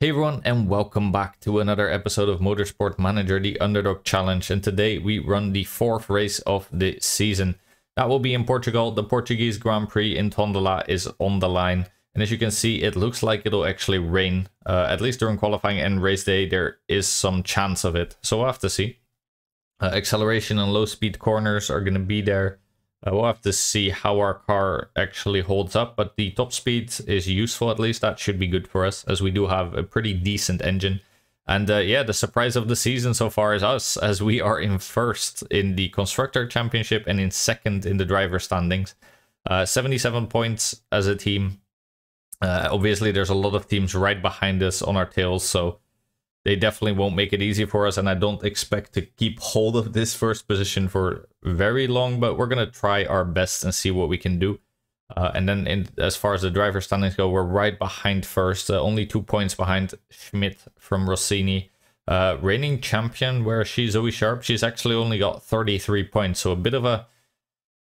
Hey everyone, and welcome back to another episode of Motorsport Manager, the Underdog Challenge. And today we run the fourth race of the season. That will be in Portugal. The Portuguese Grand Prix in Tondela is on the line. And as you can see, it looks like it'll actually rain. At least during qualifying and race day, there is some chance of it. So we'll have to see. Acceleration and low speed corners are going to be there. We'll have to see how our car actually holds up, but the top speed is useful at least. That should be good for us, as we do have a pretty decent engine. And yeah, the surprise of the season so far is us, as we are in first in the Constructor Championship and in second in the driver standings. 77 points as a team. Obviously, there's a lot of teams right behind us on our tails, so they definitely won't make it easy for us, and I don't expect to keep hold of this first position for very long, but we're going to try our best and see what we can do. And then as far as the driver standings go, we're right behind first, only 2 points behind Schmidt from Rossini. Reigning champion, where she's Zoe Sharp, she's actually only got 33 points, so a bit of a,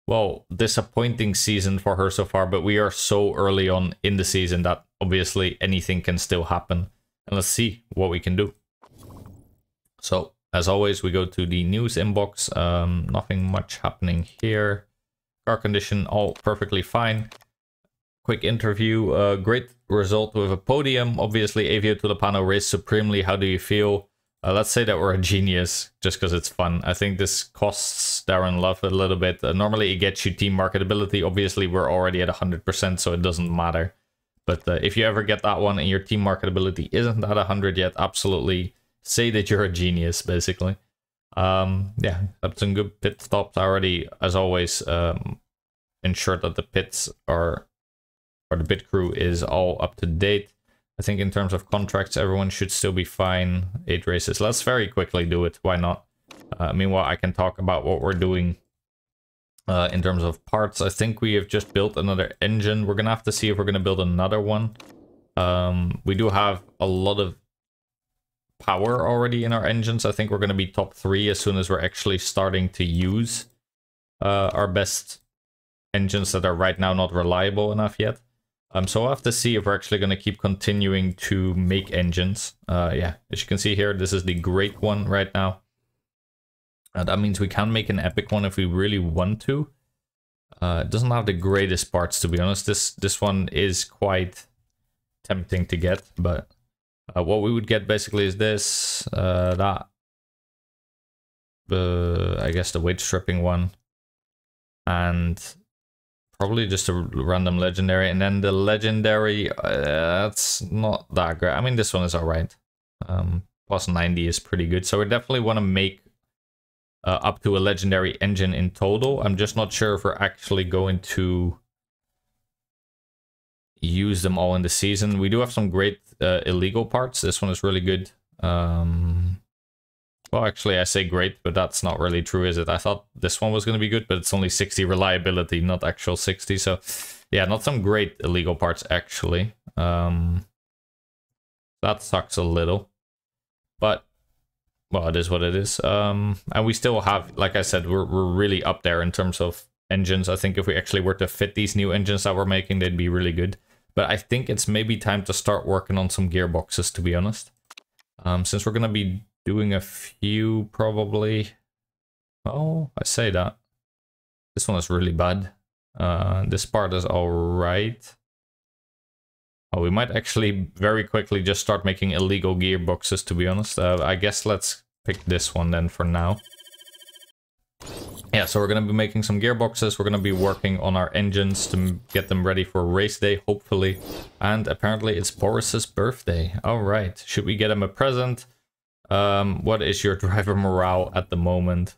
well, disappointing season for her so far, but we are so early on in the season that obviously anything can still happen. And let's see what we can do. So, as always, we go to the news inbox. Nothing much happening here. Car condition, all perfectly fine. Quick interview. Great result with a podium. Obviously, Avio Tulipano raced supremely. How do you feel? Let's say that we're a genius, just because it's fun. I think this costs Darren Love a little bit. Normally, it gets you team marketability. Obviously, we're already at 100%, so it doesn't matter. But if you ever get that one and your team marketability isn't at 100 yet, absolutely say that you're a genius, basically. Yeah, that's some good pit stops. I already, as always, ensured that the pits are, or the pit crew is all up to date. I think in terms of contracts, everyone should still be fine. 8 races. Let's very quickly do it. Why not? Meanwhile, I can talk about what we're doing. In terms of parts, I think we have just built another engine. We're gonna have to see if we're gonna build another one. We do have a lot of power already in our engines. I think we're gonna be top 3 as soon as we're actually starting to use our best engines that are right now not reliable enough yet. So we'll have to see if we're actually gonna keep continuing to make engines. Yeah, as you can see here, this is the great one right now. That means we can make an epic one if we really want to. It doesn't have the greatest parts, to be honest. This one is quite tempting to get, but what we would get basically is this, that, I guess the weight stripping one, and probably just a random legendary, and then the legendary, that's not that great. I mean, this one is alright. Plus 90 is pretty good, so we definitely want to make up to a legendary engine in total. I'm just not sure if we're actually going to use them all in the season. We do have some great illegal parts. This one is really good. Well, actually, I say great, but that's not really true, is it? I thought this one was going to be good, but it's only 60 reliability, not actual 60. So, yeah, not some great illegal parts, actually. That sucks a little. But well, it is what it is. And we still have, like I said, we're really up there in terms of engines. I think if we actually were to fit these new engines that we're making, they'd be really good. But I think it's maybe time to start working on some gearboxes, to be honest. Since we're going to be doing a few, probably. Oh, I say that. This one is really bad. This part is alright. Oh, we might actually very quickly just start making illegal gearboxes, to be honest. I guess let's pick this one then for now. Yeah, so we're going to be making some gearboxes. We're going to be working on our engines to get them ready for race day, hopefully. And apparently it's Boris's birthday. All right. Should we get him a present? What is your driver morale at the moment?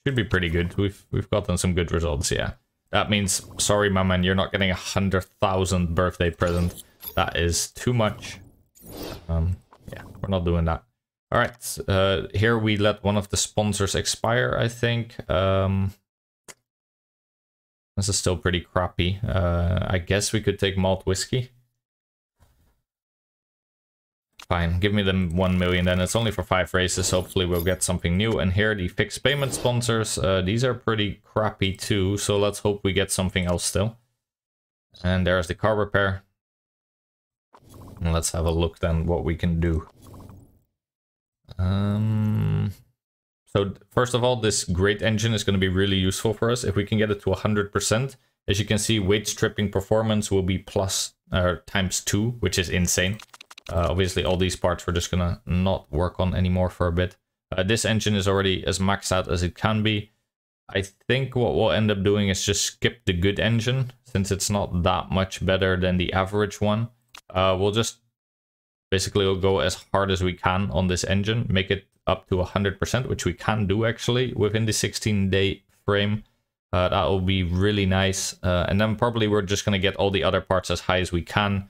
Should be pretty good. We've gotten some good results, yeah. That means, sorry, my man, you're not getting 100,000 birthday present. That is too much. Yeah, we're not doing that. All right, here we let one of the sponsors expire, I think. This is still pretty crappy. I guess we could take malt whiskey. Fine, give me the 1 million then. It's only for 5 races. Hopefully we'll get something new. And here, the fixed payment sponsors. These are pretty crappy too. So let's hope we get something else still. And there's the car repair. And let's have a look then what we can do. So first of all, this great engine is going to be really useful for us. If we can get it to 100%, as you can see, weight stripping performance will be plus times 2, which is insane. Obviously, all these parts we're just going to not work on anymore for a bit. This engine is already as maxed out as it can be. I think what we'll end up doing is just skip the good engine, since it's not that much better than the average one. We'll just basically go as hard as we can on this engine, make it up to 100%, which we can do actually within the 16-day frame. That will be really nice. And then probably we're just going to get all the other parts as high as we can,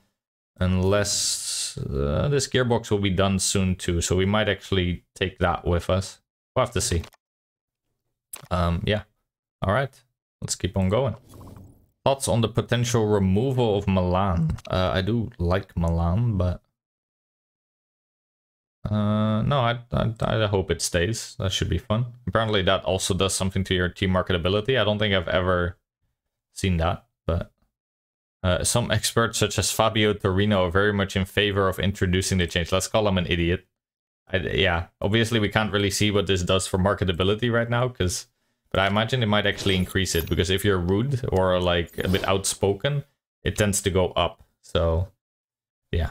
unless this gearbox will be done soon too. So we might actually take that with us. We'll have to see. Yeah. All right. Let's keep on going. Thoughts on the potential removal of Milan? I do like Milan, but no, I hope it stays. That should be fun. Apparently that also does something to your team marketability. I don't think I've ever seen that, but some experts such as Fabio Torino are very much in favor of introducing the change. Let's call him an idiot. Yeah, obviously we can't really see what this does for marketability right now, but I imagine it might actually increase it, because if you're rude or like a bit outspoken, it tends to go up. So yeah.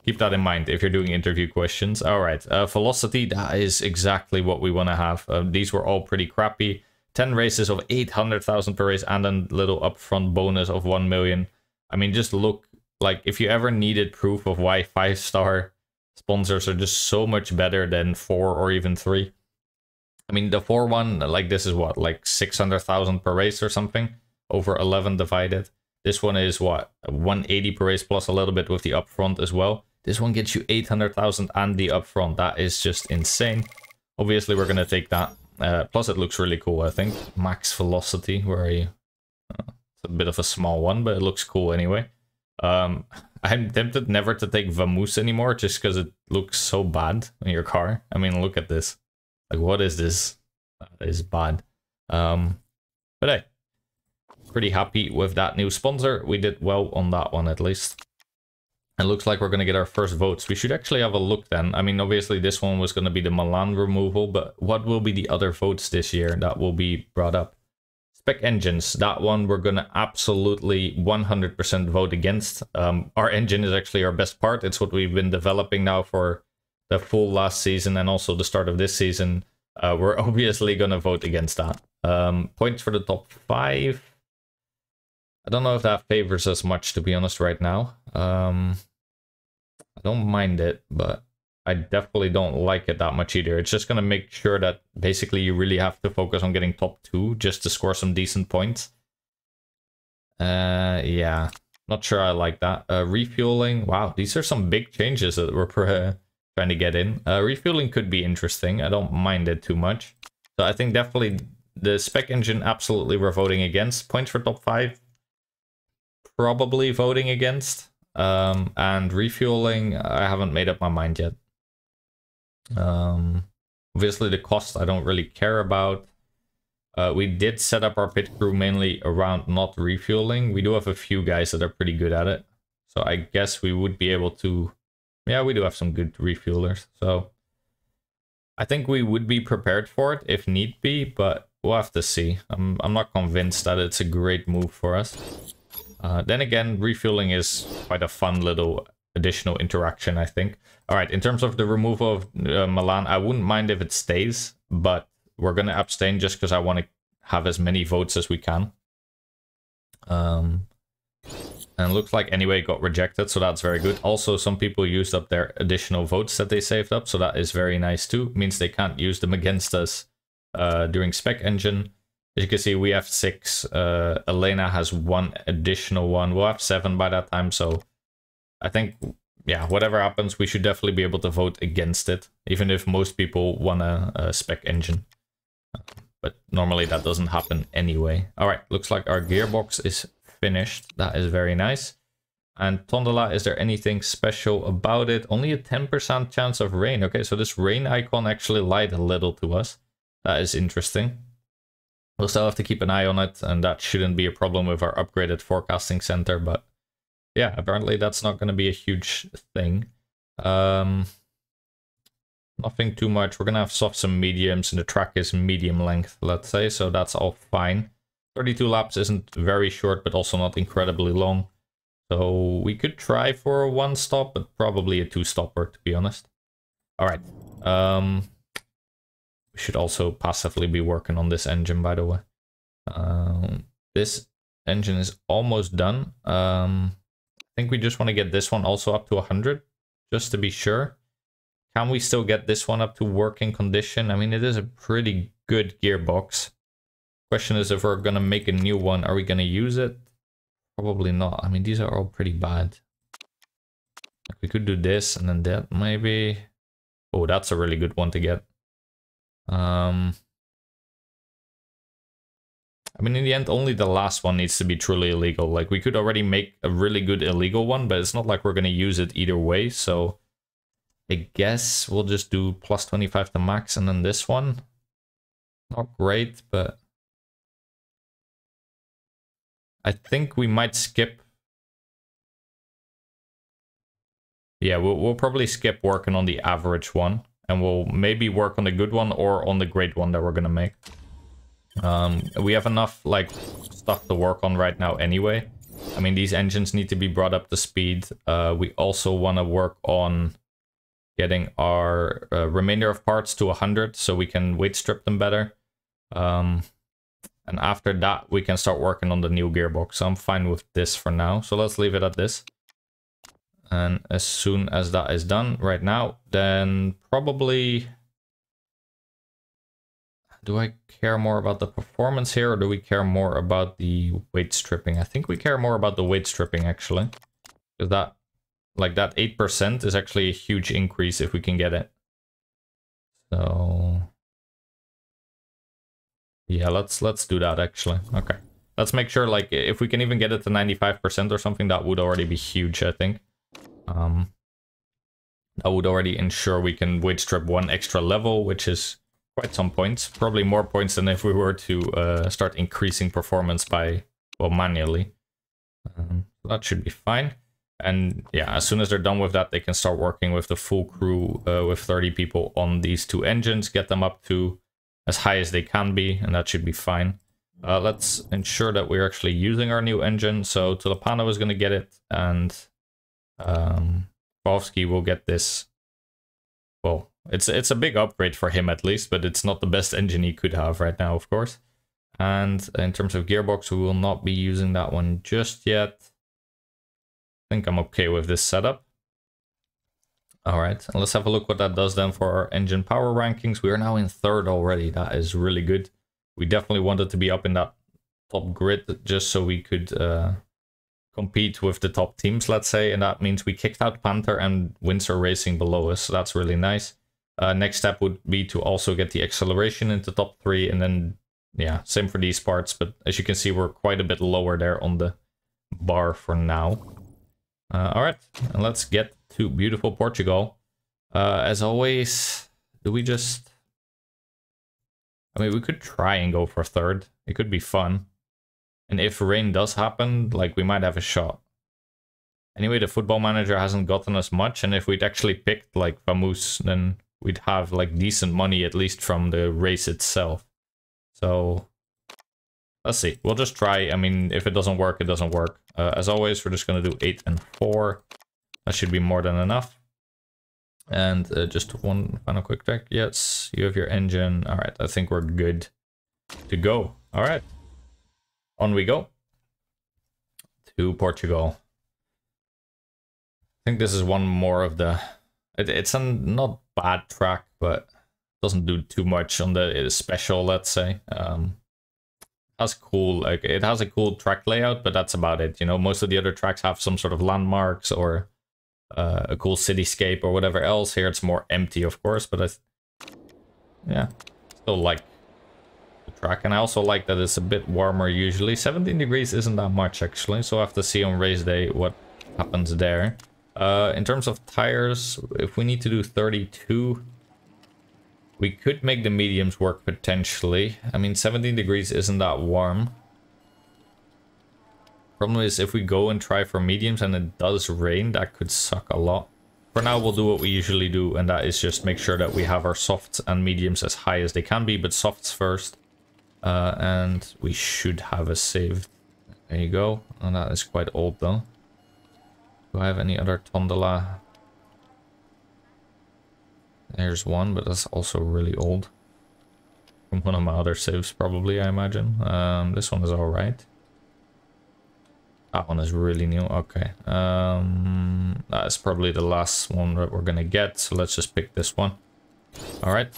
Keep that in mind if you're doing interview questions. All right, velocity, that is exactly what we want to have. These were all pretty crappy. 10 races of 800,000 per race and a little upfront bonus of 1 million. I mean, just look, like if you ever needed proof of why 5-star sponsors are just so much better than 4 or even 3. I mean, the 4 one, like this is what, like 600,000 per race or something, over 11 divided. This one is what, 180 per race plus a little bit with the upfront as well. This one gets you 800,000 and the upfront. That is just insane. Obviously, we're going to take that. Plus, it looks really cool, I think. Max velocity, where are you? It's a bit of a small one, but it looks cool anyway. I'm tempted never to take Vamoose anymore, just because it looks so bad in your car. I mean, look at this. Like, what is this? That is bad. But hey, pretty happy with that new sponsor. We did well on that one, at least. It looks like we're going to get our first votes. We should actually have a look then. I mean, obviously this one was going to be the Milan removal, but what will be the other votes this year that will be brought up? Spec engines, that one we're going to absolutely 100% vote against. Our engine is actually our best part. It's what we've been developing now for the full last season and also the start of this season. We're obviously going to vote against that. Points for the top 5. I don't know if that favors us much, to be honest, right now. I don't mind it, but I definitely don't like it that much either. It's just going to make sure that basically you really have to focus on getting top 2 just to score some decent points. Yeah, not sure I like that. Refueling, wow, these are some big changes that we're trying to get in. Refueling could be interesting. I don't mind it too much. So I think definitely the spec engine, absolutely we're voting against. Points for top 5. Probably voting against. And refueling, I haven't made up my mind yet. Obviously the cost I don't really care about. We did set up our pit crew mainly around not refueling. We do have a few guys that are pretty good at it. So I guess we would be able to... Yeah, we do have some good refuelers. So I think we would be prepared for it if need be, but we'll have to see. I'm not convinced that it's a great move for us. Then again, refueling is quite a fun little additional interaction, I think. All right, in terms of the removal of Milan, I wouldn't mind if it stays, but we're going to abstain just because I want to have as many votes as we can. And it looks like anyway it got rejected, so that's very good. Also, some people used up their additional votes that they saved up, so that is very nice too. It means they can't use them against us during spec engine. As you can see, we have 6. Elena has 1 additional one. We'll have 7 by that time. So I think, yeah, whatever happens, we should definitely be able to vote against it, even if most people want a spec engine. But normally that doesn't happen anyway. All right, looks like our gearbox is finished. That is very nice. And Tondela, is there anything special about it? Only a 10% chance of rain. Okay, so this rain icon actually lied a little to us. That is interesting. We'll still have to keep an eye on it, and that shouldn't be a problem with our upgraded forecasting center, but yeah, apparently that's not going to be a huge thing. Nothing too much. We're going to have softs and mediums, and the track is medium length, let's say, so that's all fine. 32 laps isn't very short, but also not incredibly long. So we could try for a 1-stop, but probably a 2-stopper, to be honest. All right. We should also passively be working on this engine, by the way. This engine is almost done. I think we just want to get this one also up to 100, just to be sure. Can we still get this one up to working condition? I mean, it is a pretty good gearbox. Question is, if we're going to make a new one, are we going to use it? Probably not. I mean, these are all pretty bad. Like, we could do this and then that, maybe. Oh, that's a really good one to get. I mean, in the end, only the last one needs to be truly illegal. Like, we could already make a really good illegal one, but it's not like we're going to use it either way. So I guess we'll just do plus 25 to max, and then this one. Not great, but I think we might skip. Yeah, we'll probably skip working on the average one, and we'll maybe work on the good one or on the great one that we're gonna make. We have enough like stuff to work on right now anyway. I mean, these engines need to be brought up to speed. We also want to work on getting our remainder of parts to 100 so we can weight strip them better. And after that, we can start working on the new gearbox. So I'm fine with this for now. So let's leave it at this. And as soon as that is done right now, then probably... Do I care more about the performance here, or do we care more about the weight stripping? I think we care more about the weight stripping, actually. Because that, like that 8% is actually a huge increase if we can get it. So... yeah, let's do that, actually. Okay. Let's make sure, like, if we can even get it to 95% or something, that would already be huge, I think. That would already ensure we can weight strip one extra level, which is quite some points. Probably more points than if we were to start increasing performance by, well, manually. That should be fine. And yeah, as soon as they're done with that, they can start working with the full crew with 30 people on these two engines, get them up to as high as they can be, and that should be fine. Let's ensure that we're actually using our new engine. So Tulipano is going to get it, and Bovsky will get this. Well, it's a big upgrade for him at least, but it's not the best engine he could have right now, of course. And in terms of gearbox, we will not be using that one just yet. I think I'm okay with this setup. All right, and let's have a look what that does then for our engine power rankings. We are now in 3rd already. That is really good. We definitely wanted to be up in that top grid just so we could compete with the top teams, let's say. And that means we kicked out Panther and Windsor Racing below us. So that's really nice. Next step would be to also get the acceleration into top 3. And then, yeah, same for these parts. But as you can see, we're quite a bit lower there on the bar for now. All right, and let's get to beautiful Portugal. As always, do we just... I mean, we could try and go for 3rd. It could be fun. And if rain does happen, like, we might have a shot. Anyway, the Football Manager hasn't gotten us much, and if we'd actually picked, like, Vamoose, then we'd have, like, decent money, at least from the race itself. So... let's see. We'll just try. I mean, if it doesn't work, it doesn't work. As always, we're just going to do 8 and 4. That should be more than enough. And just one final quick check. Yes, you have your engine. All right, I think we're good to go. All right. On we go. To Portugal. I think this is one more of the... It's a not bad track, but doesn't do too much on the special, let's say. Has cool, like, it has a cool track layout, but that's about it. You know, most of the other tracks have some sort of landmarks or a cool cityscape or whatever else. Here it's more empty, of course, but yeah, still like the track. And I also like that it's a bit warmer usually. 17 degrees isn't that much, actually, so I have to see on race day what happens there. In terms of tires, if we need to do 32... we could make the mediums work potentially. I mean, 17 degrees isn't that warm. Problem is, if we go and try for mediums and it does rain, that could suck a lot. For now, we'll do what we usually do, and that is just make sure that we have our softs and mediums as high as they can be, but softs first. And we should have a save. There you go. And that is quite old, though. Do I have any other Tondela? There's one, but that's also really old. From one of my other saves, probably, I imagine. This one is alright. That one is really new. Okay. That is probably the last one that we're gonna get. So let's just pick this one. Alright.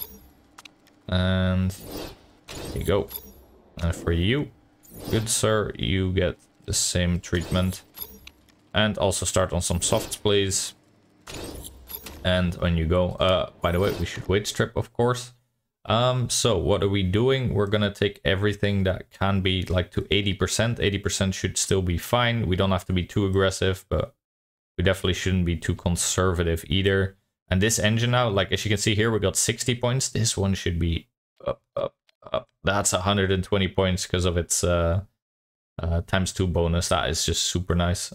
And there you go. And for you, good sir, you get the same treatment. And also start on some softs, please. And when you go, by the way, we should weight strip, of course. So what are we doing? We're gonna take everything that can be like to 80%. 80% should still be fine. We don't have to be too aggressive, but we definitely shouldn't be too conservative either. And this engine now, like as you can see here, we got 60 points. This one should be up, up, up. That's 120 points because of its ×2 bonus. That is just super nice.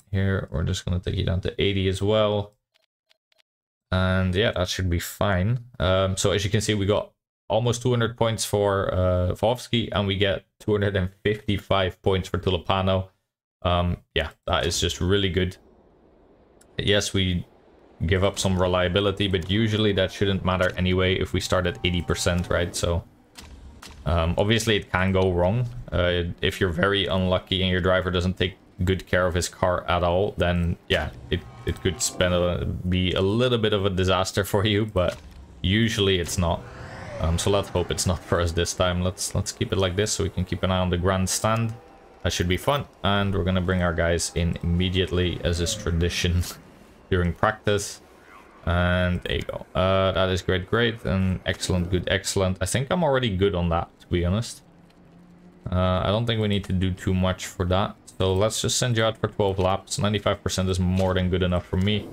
Here, we're just gonna take it down to 80 as well. And yeah, that should be fine. So as you can see, we got almost 200 points for Vovsky, and we get 255 points for Tulipano. Yeah, that is just really good. Yes, we give up some reliability, but usually that shouldn't matter anyway if we start at 80%, right? So obviously it can go wrong. If you're very unlucky and your driver doesn't take good care of his car at all, then yeah, it could be a little bit of a disaster for you, but usually it's not. So let's hope it's not for us this time. Let's keep it like this so we can keep an eye on the grandstand. That should be fun. And we're gonna bring our guys in immediately, as is tradition during practice. And there you go. That is great, and excellent, good, excellent. I think I'm already good on that, to be honest. I don't think we need to do too much for that. So let's just send you out for 12 laps. 95% is more than good enough for me.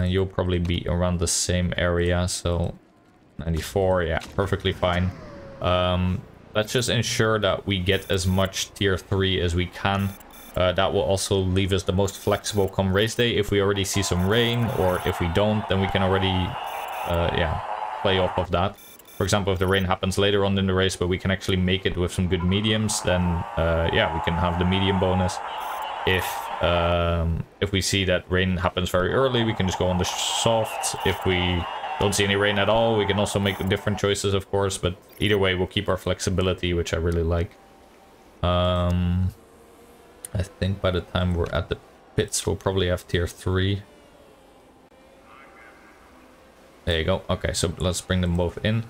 You'll probably be around the same area, so 94, yeah, perfectly fine. Let's just ensure that we get as much tier 3 as we can. That will also leave us the most flexible come race day. If we already see some rain, or if we don't, then we can already yeah, play off of that. For example, if the rain happens later on in the race, but we can actually make it with some good mediums, then yeah, we can have the medium bonus. If we see that rain happens very early, we can just go on the softs. If we don't see any rain at all, we can also make different choices, of course, but either way, we'll keep our flexibility, which I really like. I think by the time we're at the pits, we'll probably have tier 3. There you go. Okay, so let's bring them both in.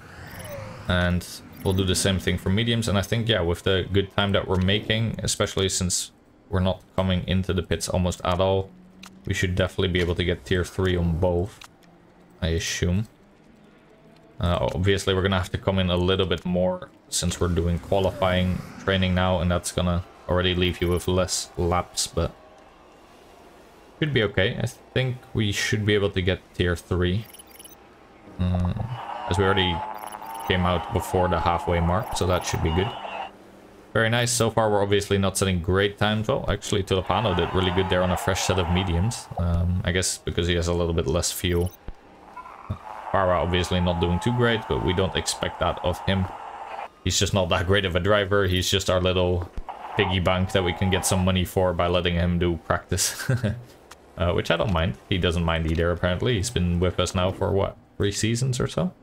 And we'll do the same thing for mediums. And I think, yeah, with the good time that we're making, especially since we're not coming into the pits almost at all, we should definitely be able to get tier 3 on both, I assume. Obviously, we're going to have to come in a little bit more since we're doing qualifying training now, and that's going to already leave you with less laps, but should be okay. I think we should be able to get tier 3. As we already came out before the halfway mark, so that should be good. Very nice. So far, we're obviously not setting great times. Well, actually, Tulipano did really good there on a fresh set of mediums. I guess because he has a little bit less fuel. Para obviously not doing too great, but we don't expect that of him. He's just not that great of a driver. He's just our little piggy bank that we can get some money for by letting him do practice. Which I don't mind. He doesn't mind either, apparently. He's been with us now for, what, 3 seasons or so?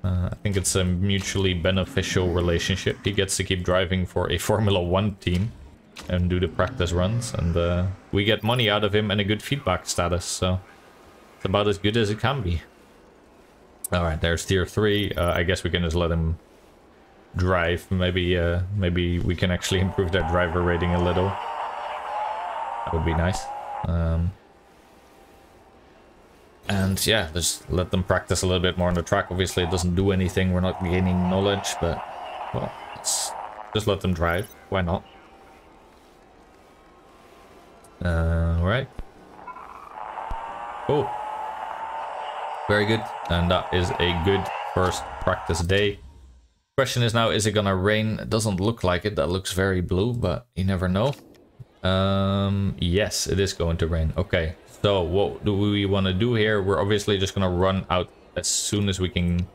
I think it's a mutually beneficial relationship. He gets to keep driving for a Formula 1 team and do the practice runs, and we get money out of him and a good feedback status, so it's about as good as it can be. Alright, there's tier 3. I guess we can just let him drive. Maybe we can actually improve their driver rating a little. That would be nice. And yeah, just let them practice a little bit more on the track. Obviously, it doesn't do anything. We're not gaining knowledge, but well, let's just let them drive. Why not? Right. Cool. Very good. And that is a good first practice day. Question is now, is it gonna rain? It doesn't look like it. That looks very blue, but you never know. Yes, it is going to rain. Okay, so what do we want to do here? We're obviously just gonna run out as soon as we can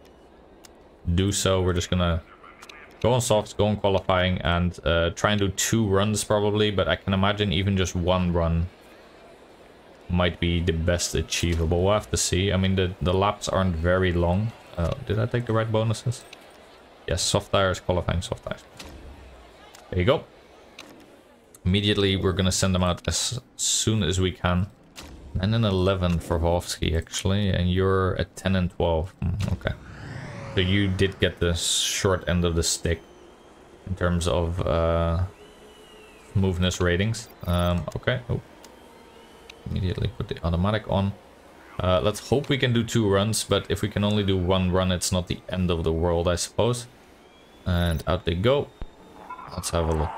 do so. We're just gonna go on softs, go on qualifying, and try and do 2 runs probably, but I can imagine even just 1 run might be the best achievable. We'll have to see. I mean, the laps aren't very long. Did I take the right bonuses? Yes, soft tires, qualifying soft tires. There you go. Immediately, we're going to send them out as soon as we can. And then 11 for Vovsky, actually, and you're at 10 and 12. Okay. So you did get the short end of the stick in terms of smoothness ratings. Okay. Oh. Immediately put the automatic on. Let's hope we can do 2 runs, but if we can only do 1 run, it's not the end of the world, I suppose. And out they go. Let's have a look.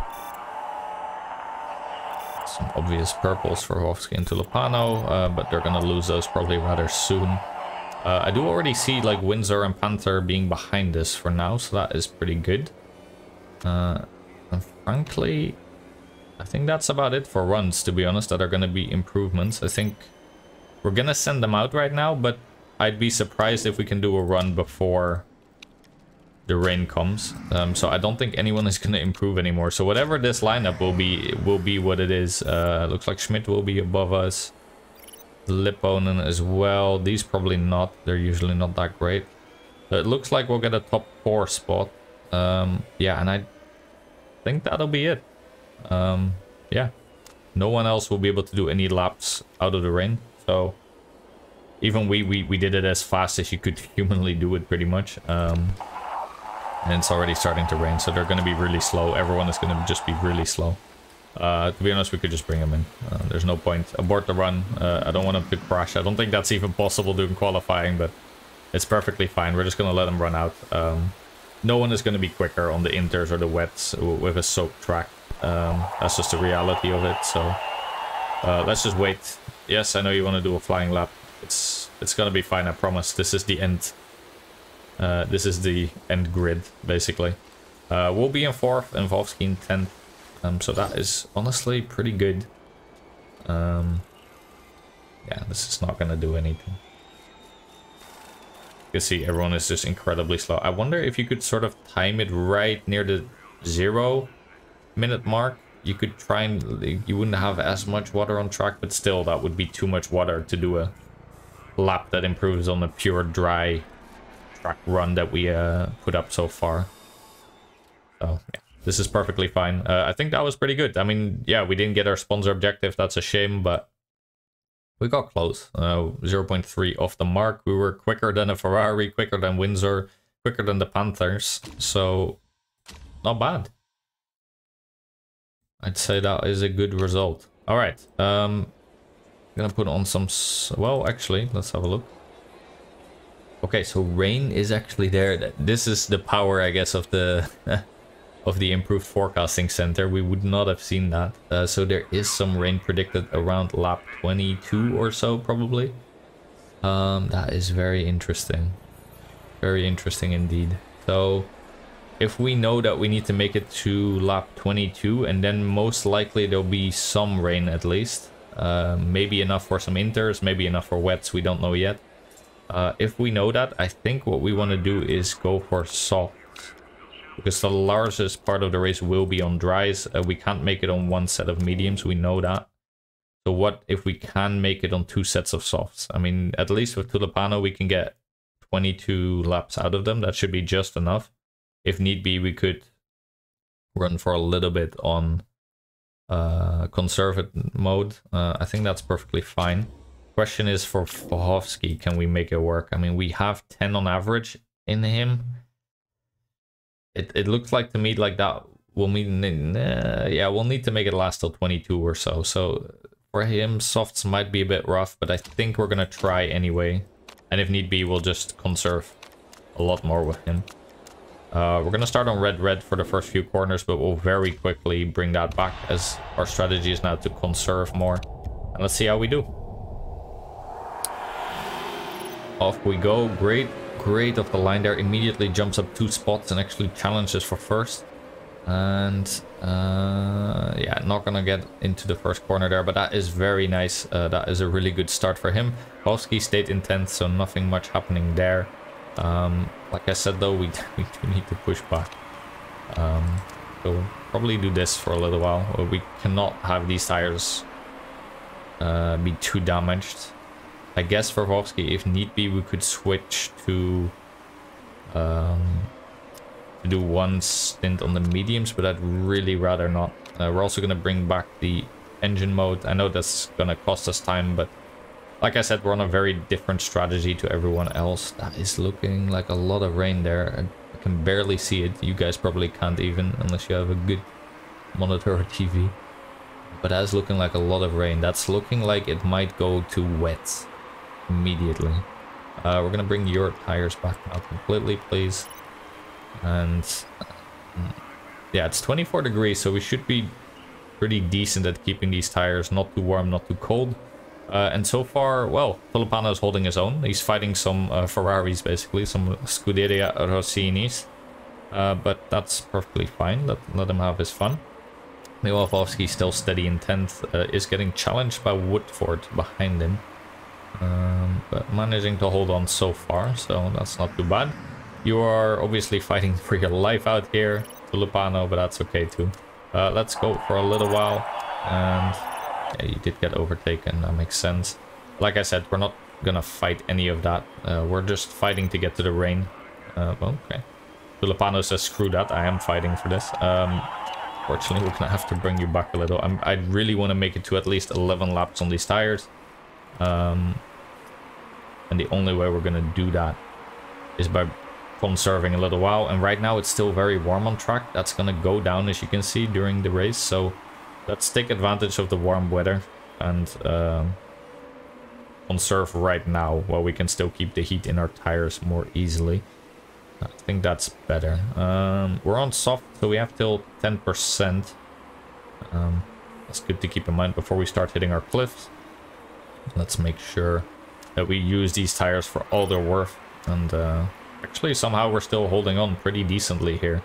Some obvious purples for Vovsky and Tulipano, but they're gonna lose those probably rather soon. I do already see like Windsor and Panther being behind this for now, so that is pretty good. And frankly, I think that's about it for runs, to be honest, that are going to be improvements. I think we're going to send them out right now, but I'd be surprised if we can do a run before the rain comes. So I don't think anyone is going to improve anymore. So whatever this lineup will be what it is. Looks like Schmidt will be above us. Lipponen as well. These probably not. They're usually not that great. But it looks like we'll get a top 4 spot. Yeah, and I think that'll be it. Yeah, no one else will be able to do any laps out of the rain, so even we did it as fast as you could humanly do it, pretty much. And it's already starting to rain, so they're going to be really slow. Everyone is going to just be really slow. To be honest, we could just bring them in. There's no point. Abort the run. I don't want them to crash. I don't think that's even possible during qualifying, but it's perfectly fine. We're just going to let them run out. No one is going to be quicker on the inters or the wets with a soaked track. That's just the reality of it, so let's just wait. Yes, I know you want to do a flying lap. It's gonna be fine, I promise. This is the end. This is the end grid, basically. We'll be in 4th and Vovsky in 10th, so that is honestly pretty good. Yeah, this is not gonna do anything. You can see everyone is just incredibly slow. I wonder if you could sort of time it right near the 0-minute mark. You could try and you wouldn't have as much water on track, but still that would be too much water to do a lap that improves on the pure dry track run that we put up so far. So yeah, this is perfectly fine. I think that was pretty good. I mean, yeah, we didn't get our sponsor objective. That's a shame, but we got close. 0.3 off the mark. We were quicker than a Ferrari, quicker than Windsor, quicker than the Panthers. So not bad. I'd say that is a good result. All right. I'm gonna put on some. Well, actually, let's have a look. Okay, so rain is actually there. This is the power, I guess, of the of the improved forecasting center. We would not have seen that. So there is some rain predicted around lap 22 or so, probably. That is very interesting. Very interesting indeed. So if we know that we need to make it to lap 22, and then most likely there'll be some rain at least. Maybe enough for some inters, maybe enough for wets, we don't know yet. If we know that, I think what we want to do is go for softs. Because the largest part of the race will be on dries. We can't make it on one set of mediums, we know that. So what if we can make it on 2 sets of softs? I mean, at least with Tulipano we can get 22 laps out of them. That should be just enough. If need be, we could run for a little bit on conservative mode. I think that's perfectly fine. Question is for Vovsky, can we make it work? I mean, we have 10 on average in him. It looks like to me like that will mean, yeah, we'll need to make it last till 22 or so. So for him, softs might be a bit rough, but I think we're gonna try anyway. And if need be, we'll just conserve a lot more with him. We're gonna start on red for the first few corners, but we'll very quickly bring that back as our strategy is now to conserve more. And let's see how we do. Off we go. Great great off the line there. Immediately jumps up 2 spots and actually challenges for first. And yeah, not gonna get into the first corner there, but that is very nice. That is a really good start for him. Kowski stayed in 10th, so nothing much happening there. Like I said though, we do need to push back. So we'll probably do this for a little while. We cannot have these tires be too damaged. I guess for Kowski, if need be, we could switch to do one stint on the mediums, but I'd really rather not. We're also going to bring back the engine mode. I know that's going to cost us time, but like I said, we're on a very different strategy to everyone else. That is looking like a lot of rain there. I can barely see it. You guys probably can't even, unless you have a good monitor or TV. But that's looking like a lot of rain. That's looking like it might go to wet immediately. We're going to bring your tires back now completely, please. And yeah, it's 24 degrees, so we should be pretty decent at keeping these tires not too warm, not too cold. And so far, well, Filipano is holding his own. He's fighting some Ferraris, basically, some Scuderia Rossinis. But that's perfectly fine. Let him have his fun. Miłowski still steady in 10th, is getting challenged by Woodford behind him. But managing to hold on so far, so that's not too bad. You are obviously fighting for your life out here, Filipano, but that's okay too. Let's go for a little while. And yeah, you did get overtaken, that makes sense. Like I said, we're not gonna fight any of that. We're just fighting to get to the rain. Well, okay. Filipano says, screw that, I am fighting for this. Fortunately, we're gonna have to bring you back a little. I really want to make it to at least 11 laps on these tires. And the only way we're gonna do that is by conserving a little while. And right now it's still very warm on track. That's gonna go down, as you can see, during the race. So let's take advantage of the warm weather and conserve right now while we can still keep the heat in our tires more easily. I think that's better. We're on soft, so we have till 10%. That's good to keep in mind before we start hitting our cliffs. Let's make sure that we use these tires for all they're worth. And actually, somehow we're still holding on pretty decently here.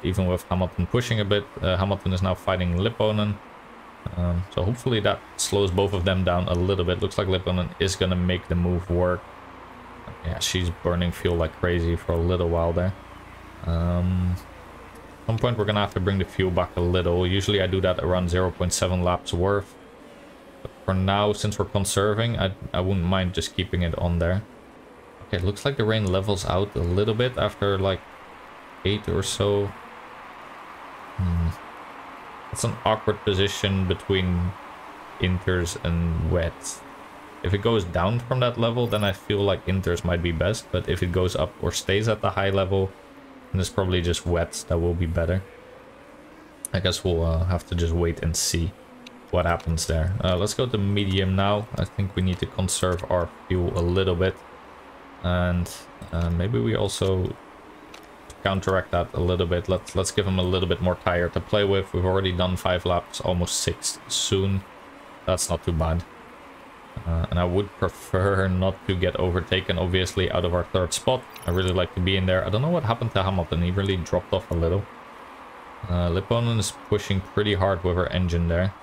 Even with Hamilton pushing a bit. Hamilton is now fighting Lipponen. So hopefully that slows both of them down a little bit. Looks like Lipponen is going to make the move work. Yeah, she's burning fuel like crazy for a little while there. At some point we're going to have to bring the fuel back a little. Usually I do that around 0.7 laps worth. But for now, since we're conserving, I wouldn't mind just keeping it on there. Okay, it looks like the rain levels out a little bit after like 8 or so. It's an awkward position between inters and wet. If it goes down from that level, then I feel like inters might be best. But if it goes up or stays at the high level, then it's probably just wet. That will be better. I guess we'll have to just wait and see what happens there. Let's go to medium now. I think we need to conserve our fuel a little bit. And maybe we also counteract that a little bit. Let's give him a little bit more tire to play with. We've already done 5 laps, almost 6 soon. That's not too bad. And I would prefer not to get overtaken, obviously, out of our 3rd spot. I really like to be in there. I don't know what happened to Hamilton. He really dropped off a little. Lipponen is pushing pretty hard with her engine there.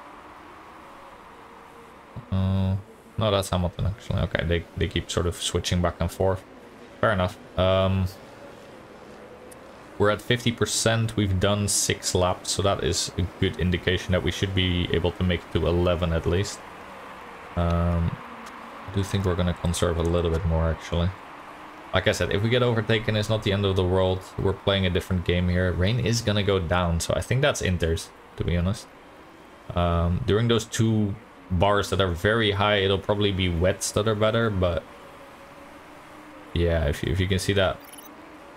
No, that's Hamilton, actually. Okay, they keep sort of switching back and forth. Fair enough. We're at 50%. We've done 6 laps, so that is a good indication that we should be able to make it to 11 at least. I do think we're going to conserve a little bit more, actually. Like I said, if we get overtaken, it's not the end of the world. We're playing a different game here. Rain is going to go down, so I think that's inters, to be honest. During those 2 bars that are very high, it'll probably be wets that are better, but yeah, if you can see that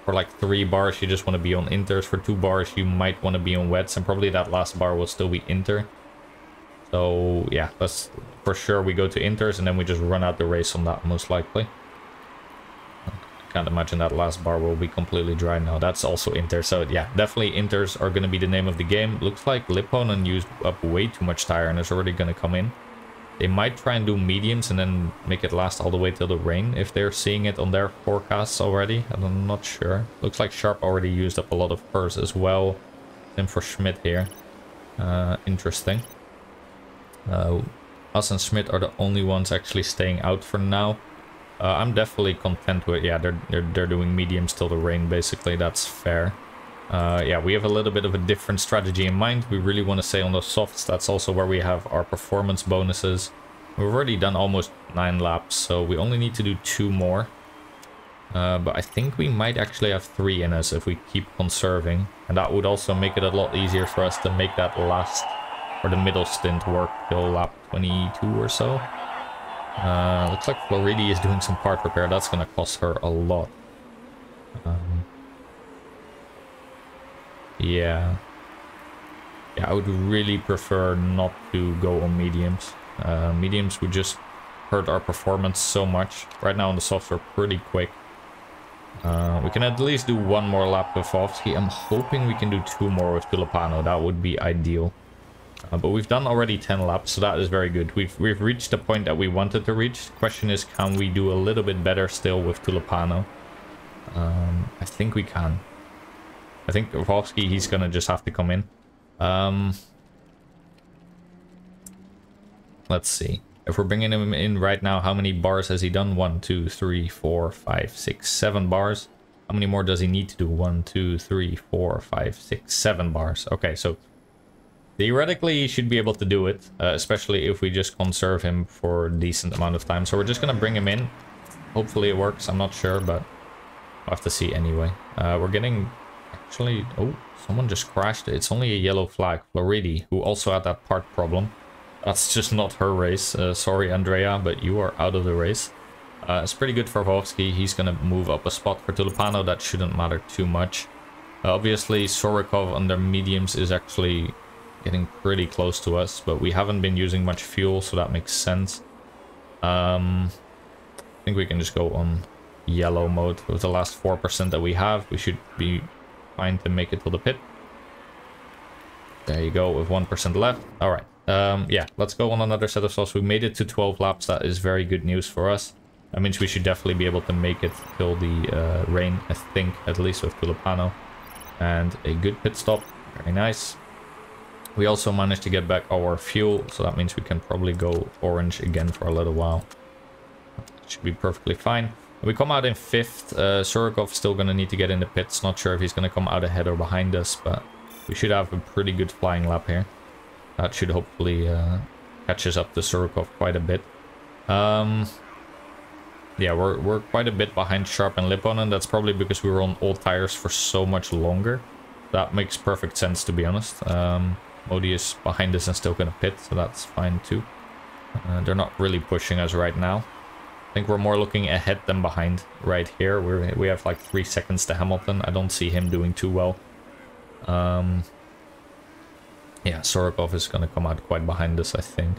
for like 3 bars, you just want to be on inters. For 2 bars, you might want to be on wets, and probably that last bar will still be inter. So yeah, let's for sure we go to inters and then we just run out the race on that, most likely. I can't imagine that last bar will be completely dry now. That's also inter. So yeah, definitely inters are going to be the name of the game. Looks like Lipponen used up way too much tire and is already going to come in. They might try and do mediums and then make it last all the way till the rain if they're seeing it on their forecasts already. I'm not sure. Looks like Sharp already used up a lot of hers as well. Same for Schmidt here. Interesting. Us and Schmidt are the only ones actually staying out for now. I'm definitely content with, yeah, they're doing mediums till the rain, basically. That's fair. Yeah, we have a little bit of a different strategy in mind. We really want to stay on those softs. That's also where we have our performance bonuses. We've already done almost 9 laps, so we only need to do 2 more. But I think we might actually have 3 in us if we keep conserving. And that would also make it a lot easier for us to make that last, or the middle stint work till lap 22 or so. Looks like Floridi is doing some part repair. That's going to cost her a lot. Yeah. Yeah, I would really prefer not to go on mediums. Mediums would just hurt our performance so much. Right now on the softs we're pretty quick. We can at least do 1 more lap with Vovsky. I'm hoping we can do 2 more with Tulipano. That would be ideal. But we've done already 10 laps, so that is very good. We've reached the point that we wanted to reach. The question is, can we do a little bit better still with Tulipano? I think we can. I think Vovsky, he's gonna just have to come in. Let's see. If we're bringing him in right now, how many bars has he done? 1, 2, 3, 4, 5, 6, 7 bars. How many more does he need to do? 1, 2, 3, 4, 5, 6, 7 bars. Okay, so theoretically he should be able to do it, especially if we just conserve him for a decent amount of time. So we're just gonna bring him in. Hopefully it works. I'm not sure, but we'll have to see anyway. We're getting... Actually, oh, someone just crashed. It's only a yellow flag. Floridi, who also had that part problem. That's just not her race. Sorry, Andrea, but you are out of the race. It's pretty good for Vovsky. He's going to move up a spot for Tulipano. That shouldn't matter too much. Obviously, Sorokov under mediums is actually getting pretty close to us, but we haven't been using much fuel, so that makes sense. I think we can just go on yellow mode. With the last 4% that we have, we should be fine to make it to the pit. There you go, with 1% left. All right. Yeah, let's go on another set of softs. We made it to 12 laps. That is very good news for us. That means we should definitely be able to make it till the rain, I think, at least with Tulipano. And a good pit stop. Very nice. We also managed to get back our fuel, so that means we can probably go orange again for a little while. Should be perfectly fine. We come out in 5th. Sorokov's still going to need to get in the pits. Not sure if he's going to come out ahead or behind us, but we should have a pretty good flying lap here. That should hopefully catch us up to Sorokov quite a bit. Yeah, we're quite a bit behind Sharp and Lipponen. That's probably because we were on old tires for so much longer. That makes perfect sense, to be honest. Modi is behind us and still going to pit, so that's fine too. They're not really pushing us right now. I think we're more looking ahead than behind right here. We have like 3 seconds to Hamilton. I don't see him doing too well. Yeah, Sorokov is going to come out quite behind us, I think.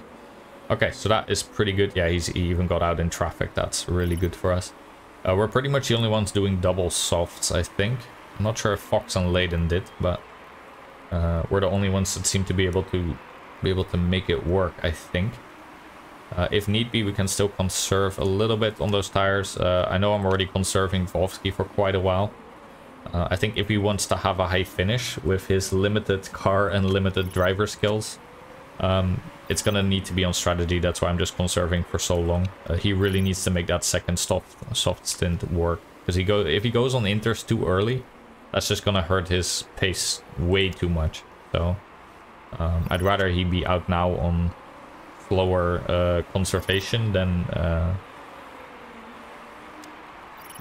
Okay, so that is pretty good. Yeah, he even got out in traffic. That's really good for us. We're pretty much the only ones doing double softs, I think. I'm not sure if Fox and Leyden did, but we're the only ones that seem to be able to make it work, I think. If need be, we can still conserve a little bit on those tires. I know I'm already conserving Vovsky for quite a while. I think if he wants to have a high finish with his limited car and limited driver skills, it's going to need to be on strategy. That's why I'm just conserving for so long. He really needs to make that second soft stint work. Because if he goes on inters too early, that's just going to hurt his pace way too much. So I'd rather he be out now on slower conservation than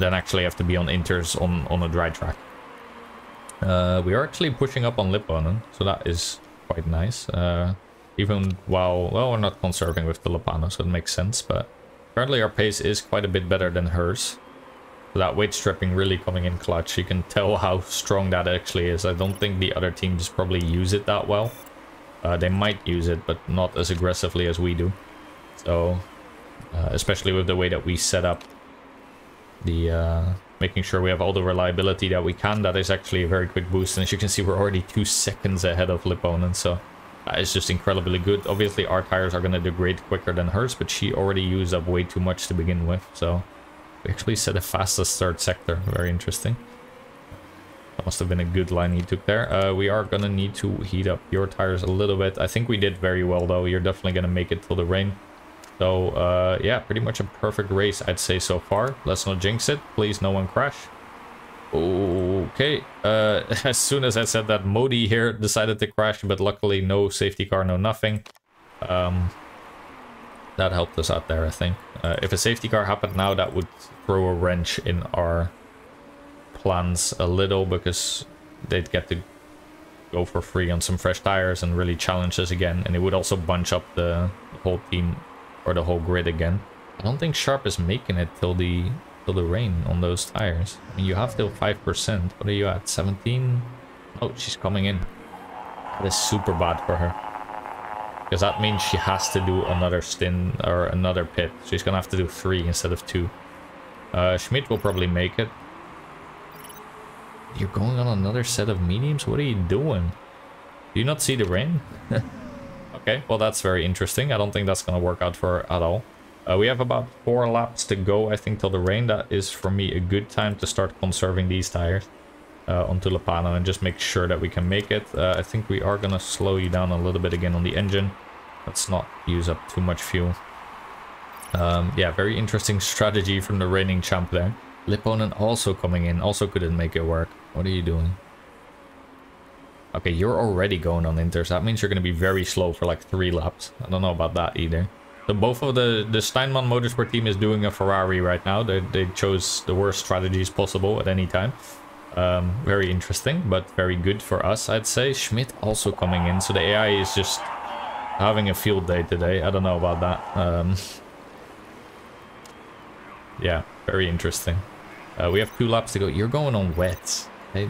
actually have to be on inters on a dry track. We are actually pushing up on Lipponen, so that is quite nice. Even while, well, we're not conserving with the Lipano, so it makes sense, but apparently our pace is quite a bit better than hers. So that weight stripping really coming in clutch. You can tell how strong that actually is. I don't think the other teams probably use it that well. They might use it, but not as aggressively as we do. So, especially with the way that we set up the making sure we have all the reliability that we can, that is actually a very quick boost. And as you can see, we're already 2 seconds ahead of Lipponen, so That is just incredibly good. Obviously, our tires are going to degrade quicker than hers, but she already used up way too much to begin with. So we actually set the fastest third sector. Very interesting. That must have been a good line he took there. We are going to need to heat up your tires a little bit. I think we did very well, though. You're definitely going to make it till the rain. So, yeah, pretty much a perfect race, I'd say, so far. Let's not jinx it. Please, no one crash. Okay. As soon as I said that, Modi here decided to crash, but luckily no safety car, no nothing. That helped us out there, I think. If a safety car happened now, that would throw a wrench in our plans a little, because they'd get to go for free on some fresh tires and really challenge us again, and it would also bunch up the whole team or the whole grid again. I don't think Sharp is making it till the rain on those tires. I mean, you have till 5%. What are you at? 17? Oh, she's coming in. That is super bad for her, because that means she has to do another stint or another pit. She's gonna have to do 3 instead of 2. Schmidt will probably make it. You're going on another set of mediums? What are you doing? Do you not see the rain? Okay, well, that's very interesting. I don't think that's going to work out for her at all. We have about 4 laps to go, I think, till the rain. That is, for me, a good time to start conserving these tires onto Lopano and just make sure that we can make it. I think we are going to slow you down a little bit again on the engine. Let's not use up too much fuel. Yeah, very interesting strategy from the reigning champ there. Lipponen also coming in, also couldn't make it work. What are you doing? Okay, you're already going on inters. That means you're going to be very slow for like 3 laps. I don't know about that either. So both of the Steinman Motorsport team is doing a Ferrari right now. They chose the worst strategies possible at any time. Very interesting, but very good for us, I'd say. Schmidt also coming in. So the AI is just having a field day today. I don't know about that. Yeah, very interesting. We have 2 laps to go. You're going on wets. I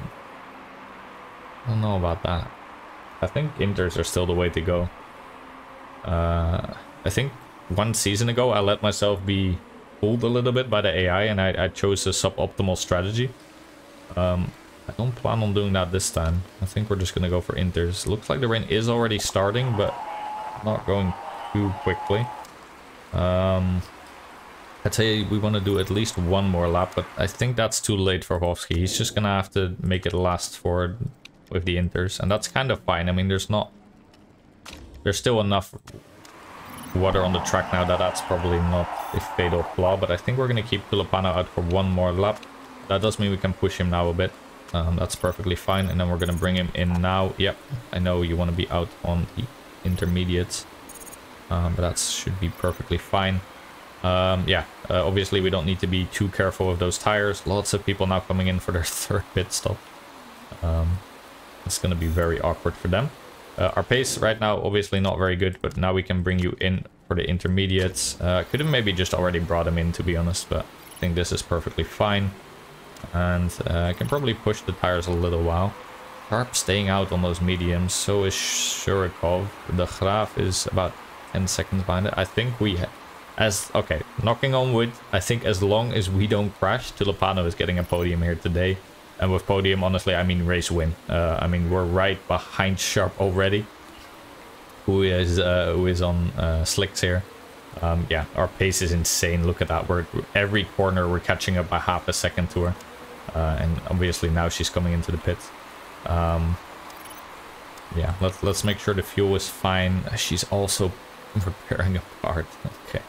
don't know about that. I think inters are still the way to go. I think 1 season ago I let myself be fooled a little bit by the AI, and I chose a suboptimal strategy. I don't plan on doing that this time. I think we're just gonna go for inters. Looks like the rain is already starting, but not going too quickly. I'd say we want to do at least 1 more lap, but I think that's too late for Hovsky. He's just gonna have to make it last for with the inters, and that's kind of fine. I mean, there's still enough water on the track now that's probably not a fatal flaw, but I think we're gonna keep Filipano out for 1 more lap. That does mean we can push him now a bit. That's perfectly fine, and then we're gonna bring him in now. Yep, I know you want to be out on the intermediates, but that should be perfectly fine. Yeah, obviously we don't need to be too careful of those tires. Lots of people now coming in for their 3rd pit stop. It's going to be very awkward for them. Our pace right now, obviously not very good, but now we can bring you in for the intermediates. Could have maybe just already brought him in, to be honest, but I think this is perfectly fine. And I can probably push the tires a little while. Sharp staying out on those mediums, so is Shurikov. The Graaf is about 10 seconds behind it. I think we... Okay, knocking on wood, I think as long as we don't crash, Tulipano is getting a podium here today. And with podium, honestly, I mean race win. I mean, we're right behind Sharp already, who is on slicks here. Yeah, our pace is insane. Look at that. Every corner we're catching up by half a second to her. And obviously now she's coming into the pits. Yeah, let's make sure the fuel is fine. She's also repairing a part. Okay.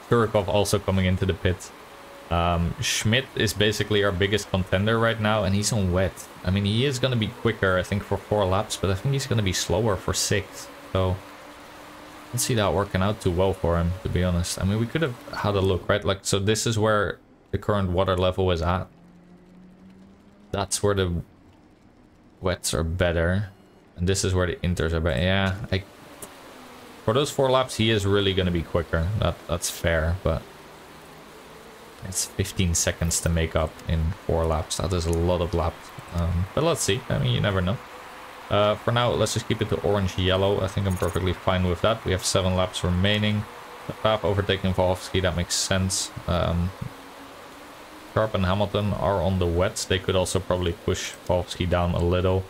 Turikov also coming into the pit. Schmidt is basically our biggest contender right now, and he's on wet. I mean, he is going to be quicker, I think, for 4 laps, but I think he's going to be slower for 6. So, I don't see that working out too well for him, to be honest. I mean, we could have had a look, right? Like, so this is where the current water level is at. That's where the wets are better. And this is where the inters are better. Yeah, for those 4 laps, he is really going to be quicker. That's fair, but it's 15 seconds to make up in 4 laps. That is a lot of laps. But let's see. I mean, you never know. For now, let's just keep it to orange-yellow. I think I'm perfectly fine with that. We have 7 laps remaining. The path overtaking Volhovsky, that makes sense. Sharp and Hamilton are on the wets. They could also probably push Volhovsky down a little.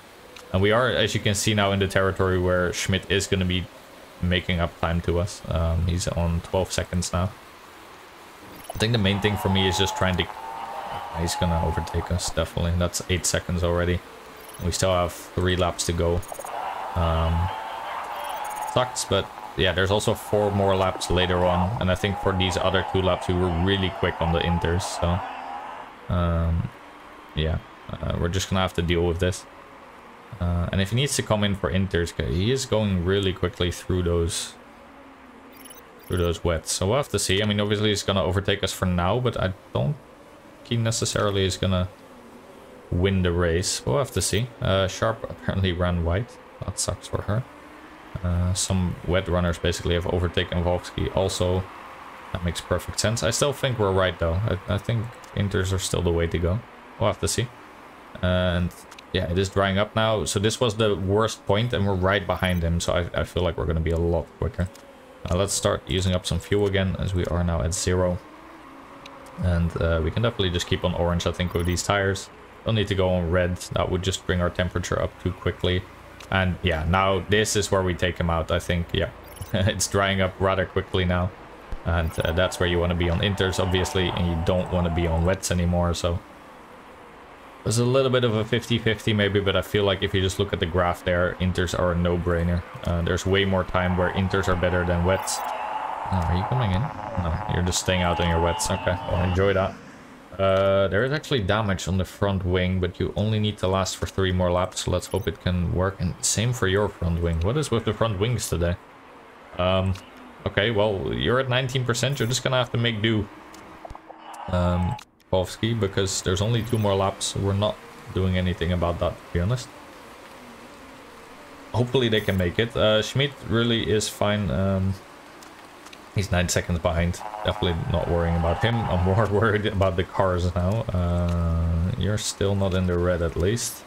And we are, as you can see now, in the territory where Schmidt is going to be making up time to us. He's on 12 seconds now. I think the main thing for me is just trying to... He's going to overtake us, definitely. That's 8 seconds already. We still have 3 laps to go. Sucks, but yeah, there's also 4 more laps later on. And I think for these other 2 laps, we were really quick on the inters. So, yeah, we're just going to have to deal with this. And if he needs to come in for inters, he is going really quickly through those wets. So we'll have to see. I mean, obviously he's going to overtake us for now, but I don't think he necessarily is going to win the race. We'll have to see. Sharp apparently ran white. That sucks for her. Some wet runners basically have overtaken Volksky also. That makes perfect sense. I still think we're right though. I think inters are still the way to go. We'll have to see. And yeah, it is drying up now. So this was the worst point and we're right behind him. So I feel like we're going to be a lot quicker. Let's start using up some fuel again as we are now at 0. And we can definitely just keep on orange, I think, with these tires. Don't need to go on red. That would just bring our temperature up too quickly. And yeah, now this is where we take him out, I think. Yeah, it's drying up rather quickly now. And that's where you want to be on inters, obviously. And you don't want to be on wets anymore, so... There's a little bit of a 50-50 maybe, but I feel like if you just look at the graph there, inters are a no-brainer. There's way more time where inters are better than wets. Are you coming in? No, you're just staying out on your wets. Okay, well, enjoy that. There is actually damage on the front wing, but you only need to last for 3 more laps, so let's hope it can work. And same for your front wing. What is with the front wings today? Okay, well, you're at 19%. You're just gonna have to make do. Volksky, because there's only 2 more laps, so we're not doing anything about that, to be honest. Hopefully they can make it. Schmidt really is fine. He's 9 seconds behind. Definitely not worrying about him. I'm more worried about the cars now. You're still not in the red, at least.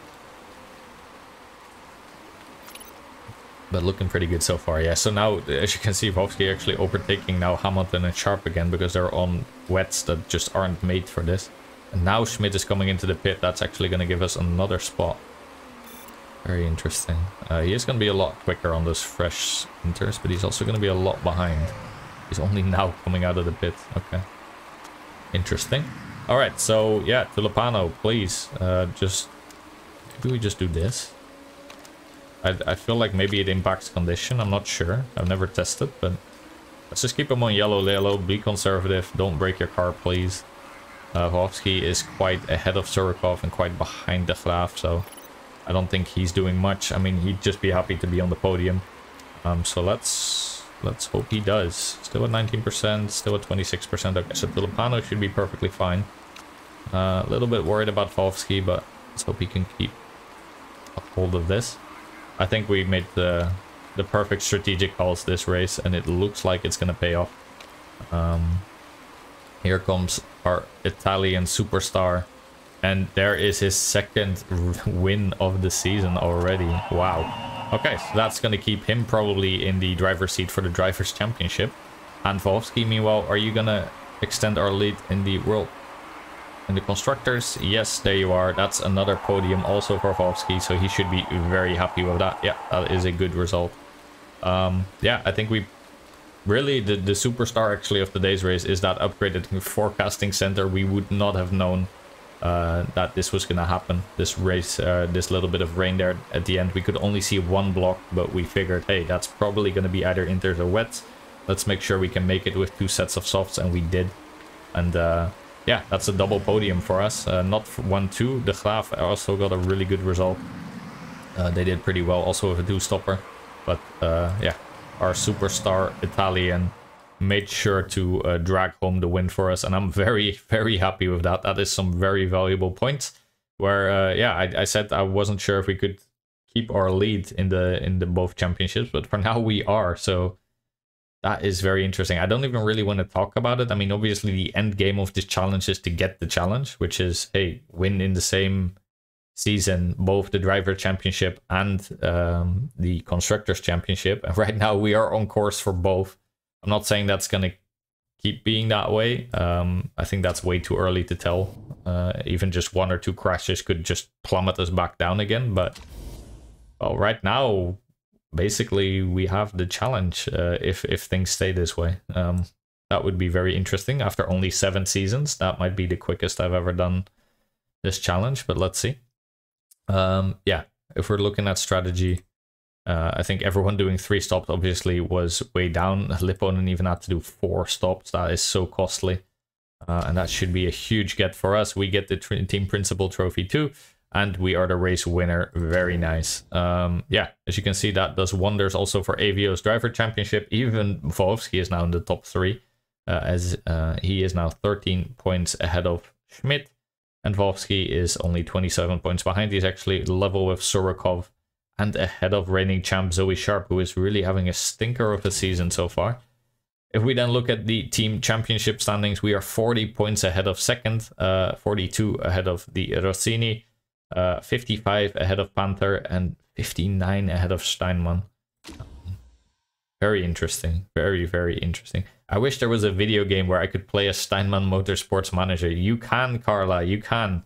But looking pretty good so far, yeah. So now, as you can see, Volksky actually overtaking now Hamilton and Sharp again, because they're on wets that just aren't made for this. And now Schmidt is coming into the pit. That's actually going to give us another spot. Very interesting. He is going to be a lot quicker on those fresh inters, but he's also going to be a lot behind. He's only now coming out of the pit. Okay. Interesting. Alright, so yeah, Tulipano, please. Maybe we just do this. I feel like maybe it impacts condition. I'm not sure. I've never tested, but let's just keep him on yellow. Be conservative. Don't break your car, please. Volksky is quite ahead of Surikov and quite behind the Graaf, so I don't think he's doing much. I mean, he'd just be happy to be on the podium. So let's hope he does. Still at 19%, still at 26%. Okay, so Tulipano should be perfectly fine. A little bit worried about Volksky, but let's hope he can keep a hold of this. I think we made the perfect strategic calls this race, and it looks like it's going to pay off. Here comes our Italian superstar, and there is his 2nd win of the season already. Wow. Okay, so that's going to keep him probably in the driver's seat for the Drivers' Championship. And Volksky, meanwhile, are you going to extend our lead in the world? In the constructors, yes, there you are. That's another podium also for Volksky, so he should be very happy with that. Yeah, that is a good result. Yeah, I think we really, the superstar actually of today's race is that upgraded forecasting center. We would not have known that this was gonna happen, this race. This little bit of rain there at the end, we could only see 1 block, but we figured, hey, that's probably gonna be either inters or wets. Let's make sure we can make it with 2 sets of softs, and we did. And yeah, that's a double podium for us. Not 1-2. The Graaf also got a really good result. They did pretty well, also with a 2-stopper. But yeah, our superstar Italian made sure to drag home the win for us, and I'm very, very happy with that. That is some very valuable points. Where yeah, I said I wasn't sure if we could keep our lead in the both championships, but for now we are. So that is very interesting. I don't even really want to talk about it. I mean, obviously the end game of this challenge is to get the challenge, which is, hey, win in the same season both the Driver Championship and the Constructors Championship. And right now we are on course for both. I'm not saying that's going to keep being that way. I think that's way too early to tell. Even just 1 or 2 crashes could just plummet us back down again. But well, right now, basically, we have the challenge if things stay this way. That would be very interesting. After only 7 seasons, that might be the quickest I've ever done this challenge, but let's see. Yeah, if we're looking at strategy, I think everyone doing 3 stops obviously was way down. Lipponen even had to do 4 stops. That is so costly. And that should be a huge get for us. We get the team principal trophy too, and we are the race winner. Very nice. Yeah, as you can see, that does wonders also for AVO's driver championship. Even Wolfsky is now in the top 3, as he is now 13 points ahead of Schmidt, and Wolfsky is only 27 points behind. He's actually level with Surikov and ahead of reigning champ Zoe Sharp, who is really having a stinker of a season so far. If we then look at the team championship standings, we are 40 points ahead of second, 42 ahead of the Rossini, 55 ahead of Panther, and 59 ahead of Steinmann. Very interesting. Very, very interesting. I wish there was a video game where I could play a Steinmann Motorsports Manager. You can, Carla, you can.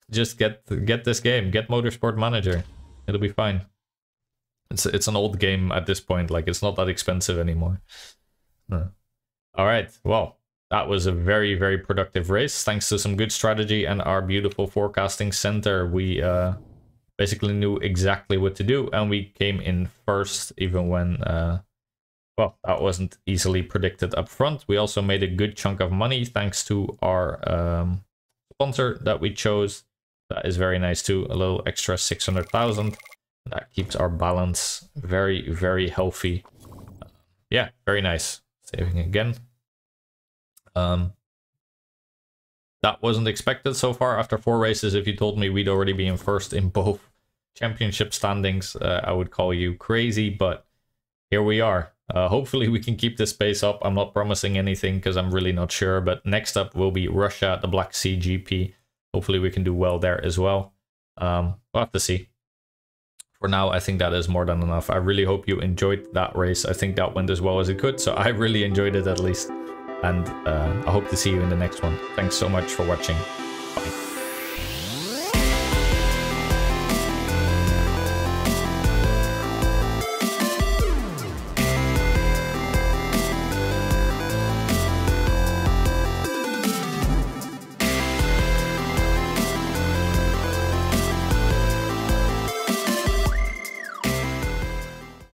Just get this game. Get Motorsport Manager. It'll be fine. It's an old game at this point. Like, it's not that expensive anymore. All right, well, that was a very, very productive race. Thanks to some good strategy and our beautiful forecasting center, we basically knew exactly what to do, and we came in first, even when, well, that wasn't easily predicted up front. We also made a good chunk of money thanks to our sponsor that we chose. That is very nice too, a little extra 600,000. That keeps our balance very, very healthy. Yeah, very nice. Saving again. That wasn't expected so far. After 4 races, if you told me we'd already be in first in both championship standings, I would call you crazy, but here we are. Hopefully we can keep this pace up. I'm not promising anything because I'm really not sure, but next up will be Russia, the Black Sea GP. Hopefully we can do well there as well. We'll have to see. For now, I think that is more than enough. I really hope you enjoyed that race. I think that went as well as it could, so I really enjoyed it at least. And I hope to see you in the next one. Thanks so much for watching. Bye.